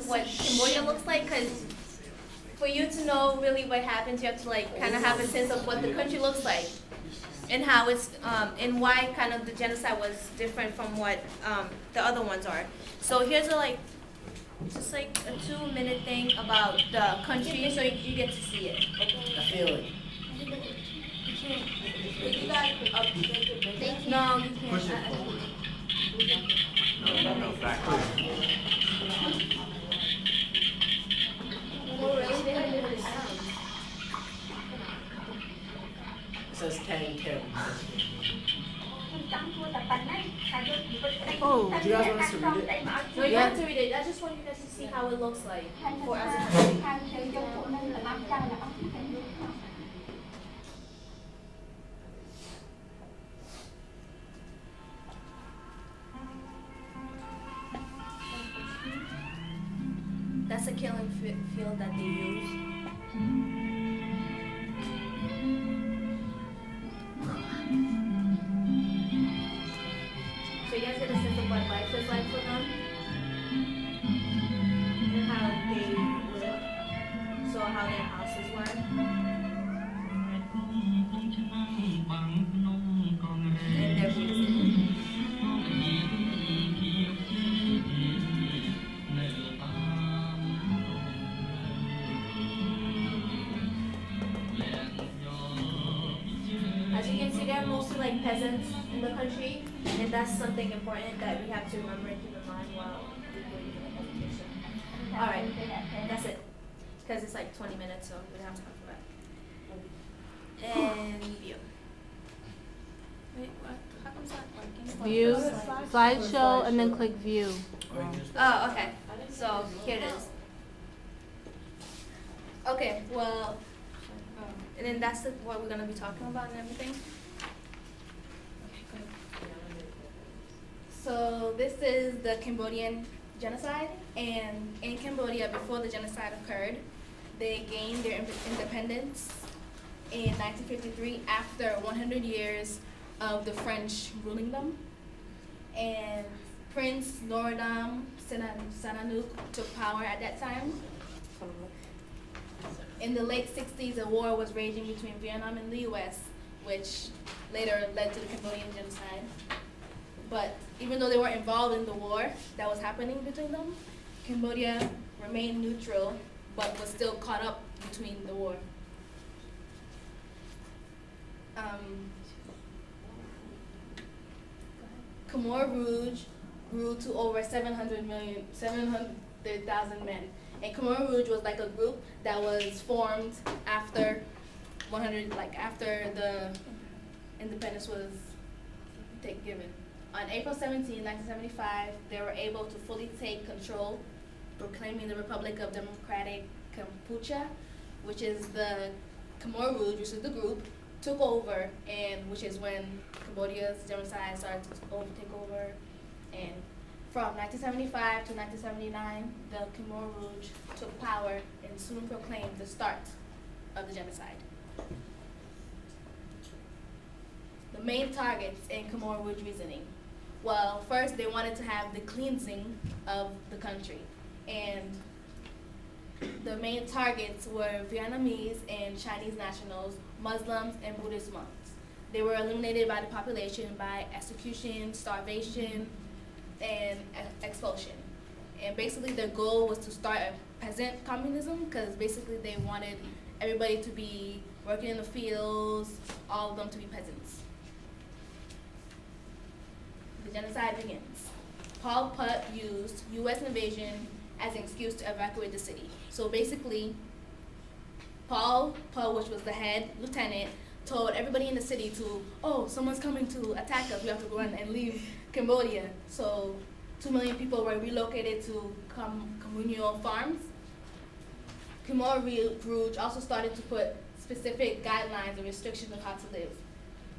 what Cambodia looks like, because for you to know really what happens, you have to like kind of have a sense of what the country looks like and how it's and why kind of the genocide was different from what the other ones are. So here's a like just like a 2-minute thing about the country, so you get to see it. I feel it. No, you can't. Push it forward. No, backwards. Oh, really? They have different sounds. It says 10. Oh, Do you guys want us to read it? No, you have to read it. I just want you guys to see how it looks like for as a country. That's a killing field that they use. So you guys get a sense of what life is like for them and how they live. So how their houses were. And their music. As you can see, they're mostly like peasants in the country, and that's something important that we have to remember and keep in mind while we're doing the presentation. All right, that's it, because it's like 20 minutes, so we don't have time for that. And view. Wait, what? How come it's not working? View, slideshow, and then click view. Oh, okay. So here it is. Okay, well, and then that's what we're going to be talking about and everything. Okay, good. So this is the Cambodian Genocide, and in Cambodia, before the genocide occurred, they gained their independence in 1953 after 100 years of the French ruling them. And Prince Norodom Sihanouk took power at that time. In the late 60s, a war was raging between Vietnam and the US, which later led to the Cambodian Genocide. But even though they weren't involved in the war that was happening between them, Cambodia remained neutral, but was still caught up between the war. Khmer Rouge grew to over 700,000 men. And Khmer Rouge was like a group that was formed after after the independence was given. On April 17, 1975, they were able to fully take control, proclaiming the Republic of Democratic Kampuchea, which is the Khmer Rouge, which is the group, took over, and which is when Cambodia's genocide started to take over. And from 1975 to 1979, the Khmer Rouge took power and soon proclaimed the start of the genocide. The main targets in Khmer Rouge reasoning. Well, first they wanted to have the cleansing of the country, and the main targets were Vietnamese and Chinese nationals, Muslims, and Buddhist monks. They were eliminated by the population by execution, starvation, and expulsion. And basically their goal was to start a peasant communism, because basically they wanted everybody to be working in the fields, all of them to be peasants. The genocide begins. Pol Pot used U.S. invasion as an excuse to evacuate the city. So basically, Pol Pot, which was the head lieutenant, told everybody in the city to, oh, someone's coming to attack us, we have to run and leave Cambodia. So 2 million people were relocated to communal farms. Khmer Rouge also started to put specific guidelines and restrictions on how to live.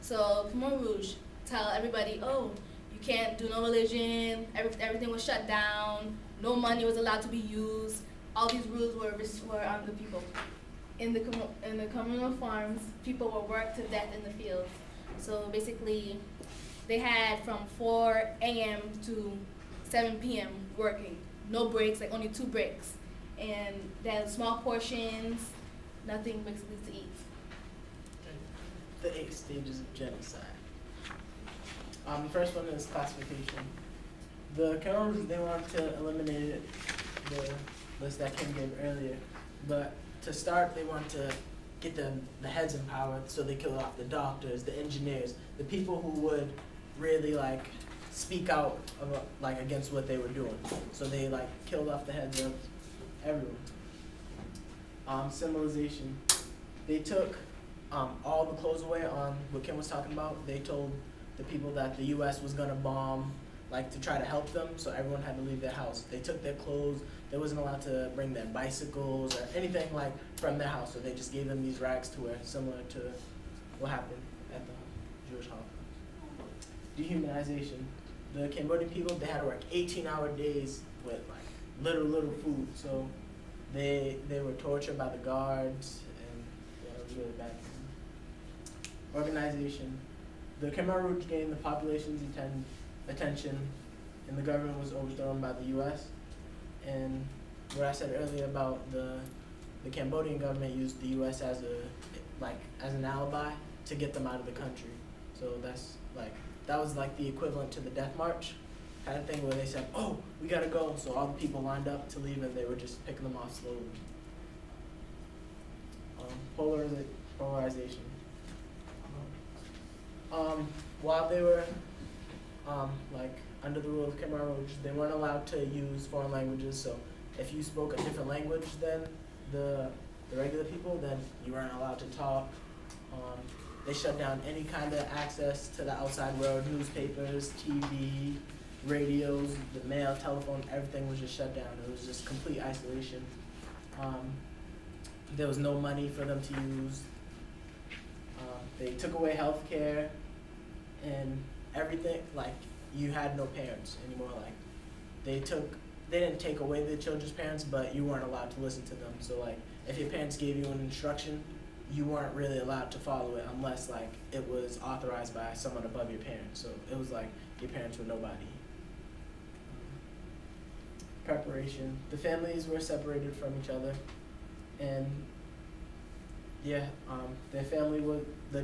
So Khmer Rouge tell everybody, oh, you can't do no religion, everything was shut down, no money was allowed to be used. All these rules were on the people. In the communal farms, people were worked to death in the fields. So basically, they had from 4 a.m. to 7 p.m. working no breaks, like only 2 breaks, and then small portions, nothing basically to eat. The 8 stages of genocide. The first one is classification. The Khmer Rouge, they wanted to eliminate the list that Kim gave earlier, but to start, they wanted to get the heads in power, so they killed off the doctors, the engineers, the people who would really like speak out like against what they were doing. So they like killed off the heads of everyone. Symbolization. They took all the clothes away on what Kim was talking about. They told the people that the U.S. was gonna bomb, like to try to help them, so everyone had to leave their house. They took their clothes. They wasn't allowed to bring their bicycles or anything like from their house, so they just gave them these rags to wear, similar to what happened at the Jewish Holocaust. Dehumanization. The Cambodian people, they had to work 18-hour days with like little food, so they were tortured by the guards, and yeah, it was really bad. Organization. The Khmer Rouge gained the population's attention, and the government was overthrown by the U.S. And what I said earlier about the Cambodian government used the U.S. as an alibi to get them out of the country. So that was like the equivalent to the death march kind of thing, where they said, "Oh, we gotta go," so all the people lined up to leave, and they were just picking them off slowly. Polarization. While they were like under the rule of Khmer Rouge, they weren't allowed to use foreign languages. So if you spoke a different language than the regular people, then you weren't allowed to talk. They shut down any kind of access to the outside world, newspapers, TV, radios, the mail, telephone, everything was just shut down. It was just complete isolation. There was no money for them to use. They took away health care and everything. Like, you had no parents anymore. Like, they didn't take away the children's parents, but you weren't allowed to listen to them. So like, if your parents gave you an instruction, you weren't really allowed to follow it unless like it was authorized by someone above your parents. So it was like your parents were nobody. Preparation. The families were separated from each other, and the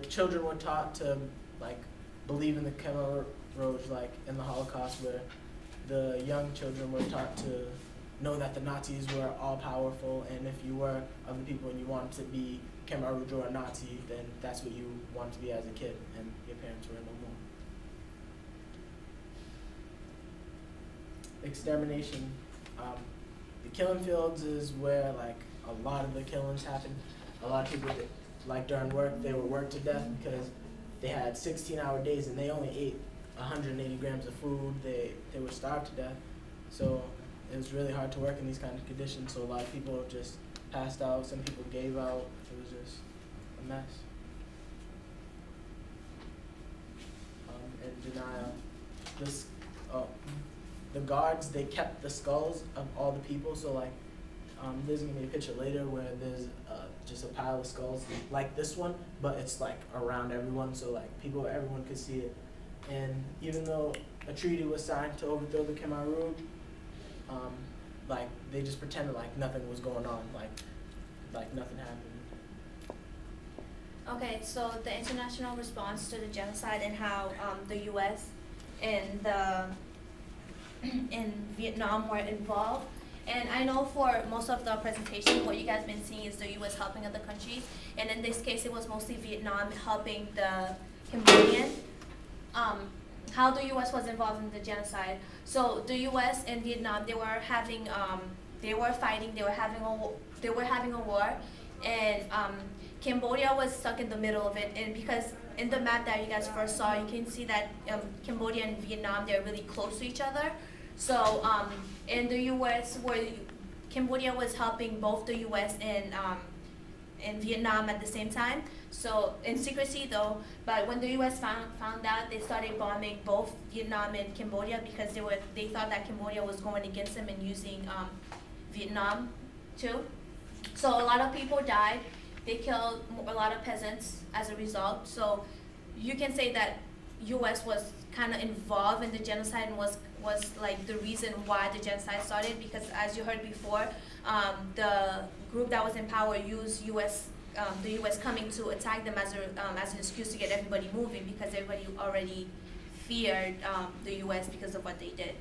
children were taught to like believe in the Khmer Rouge, like in the Holocaust, where the young children were taught to know that the Nazis were all powerful, and if you were of the people and you wanted to be Khmer Rouge or a Nazi, then that's what you wanted to be as a kid, and your parents were no more. Extermination. The killing fields is where like a lot of the killings happened. A lot of people, like during work, they would work to death because they had 16-hour days and they only ate 180 grams of food. They were starved to death. So it was really hard to work in these kinds of conditions. So a lot of people just passed out. Some people gave out. It was just a mess. And denial. The guards, they kept the skulls of all the people. So like, there's gonna be a picture later where there's just a pile of skulls like this one, but it's like around everyone, so like everyone could see it. And even though a treaty was signed to overthrow the Khmer Rouge, like they just pretended like nothing was going on, like nothing happened. Okay, so the international response to the genocide and how the U.S. and Vietnam were involved. And I know for most of the presentation, what you guys been seeing is the U.S. helping other countries, and in this case, it was mostly Vietnam helping the Cambodian. How the U.S. was involved in the genocide. So the U.S. and Vietnam, they were having, they were fighting, they were having a war, and Cambodia was stuck in the middle of it. And because in the map that you guys first saw, you can see that Cambodia and Vietnam, they're really close to each other. So in the U.S., where Cambodia was helping both the U.S. and Vietnam at the same time. So in secrecy though, but when the U.S. found out, they started bombing both Vietnam and Cambodia because they thought that Cambodia was going against them and using Vietnam too. So a lot of people died. They killed a lot of peasants as a result. So you can say that U.S. was kind of involved in the genocide and was like the reason why the genocide started, because as you heard before, the group that was in power used the U.S. coming to attack them as an excuse to get everybody moving, because everybody already feared the U.S. because of what they did.